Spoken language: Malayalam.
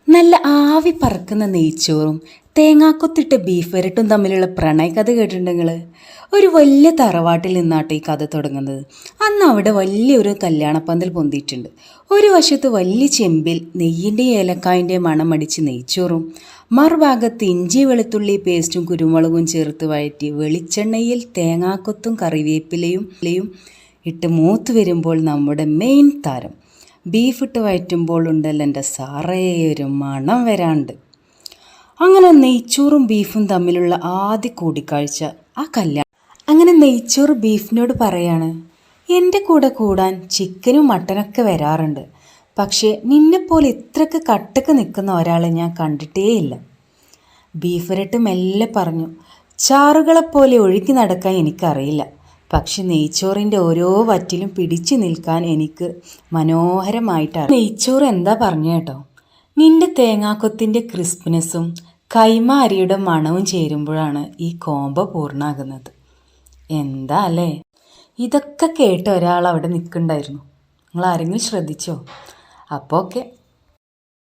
നല്ല ആവി പറക്കുന്ന നെയ്ച്ചോറും തേങ്ങാക്കൊത്തിട്ട് ബീഫ് വരട്ടും തമ്മിലുള്ള പ്രണയകഥ കേട്ടിട്ടുണ്ടെങ്കിൽ ഒരു വലിയ തറവാട്ടിൽ നിന്നാട്ടോ ഈ കഥ തുടങ്ങുന്നത്. അന്ന് അവിടെ വലിയൊരു കല്യാണപ്പന്തൽ പൊന്തിയിട്ടുണ്ട്. ഒരു വശത്ത് വലിയ ചെമ്പിൽ നെയ്യിൻ്റെയും ഏലക്കായൻ്റെയും മണം അടിച്ച് നെയ്ച്ചോറും, മറുഭാഗത്ത് ഇഞ്ചി വെളുത്തുള്ളി പേസ്റ്റും കുരുമുളകും ചേർത്ത് വഴറ്റി വെളിച്ചെണ്ണയിൽ തേങ്ങാക്കൊത്തും കറിവേപ്പിലയും ഇട്ട് മൂത്ത് വരുമ്പോൾ നമ്മുടെ മെയിൻ താരം ബീഫിട്ട് വയറ്റുമ്പോൾ ഉണ്ടല്ലോ എൻ്റെ സാറേ ഒരു മണം വരാണ്ട്. അങ്ങനെ നെയ്ച്ചോറും ബീഫും തമ്മിലുള്ള ആദ്യ കൂടിക്കാഴ്ച ആ കല്യാണം. അങ്ങനെ നെയ്ച്ചോറ് ബീഫിനോട് പറയാണ്, എൻ്റെ കൂടെ കൂടാൻ ചിക്കനും മട്ടനൊക്കെ വരാറുണ്ട്, പക്ഷേ നിന്നെപ്പോലെ ഇത്രയ്ക്ക് കട്ടക്ക് നിൽക്കുന്ന ഒരാളെ ഞാൻ കണ്ടിട്ടേയില്ല. ബീഫ് വരട്ട് മെല്ലെ പറഞ്ഞു, ചാറുകളെപ്പോലെ ഒഴുകി നടക്കാൻ എനിക്കറിയില്ല, പക്ഷെ നെയ്ച്ചോറിൻ്റെ ഓരോ വറ്റിലും പിടിച്ചു നിൽക്കാൻ എനിക്ക് മനോഹരമായിട്ടാണ്. നെയ്ച്ചോറ് എന്താ പറഞ്ഞു കേട്ടോ, നിന്റെ തേങ്ങാക്കൊത്തിൻ്റെ ക്രിസ്പിനെസ്സും കൈമ അരിയുടെ മണവും ചേരുമ്പോഴാണ് ഈ കോംബോ പൂർണ്ണമാകുന്നത്. എന്താ അല്ലേ? ഇതൊക്കെ കേട്ട് ഒരാൾ അവിടെ നിൽക്കുന്നുണ്ടായിരുന്നു. നിങ്ങൾ ആരെങ്കിലും ശ്രദ്ധിച്ചോ? അപ്പോൾ ഓക്കെ.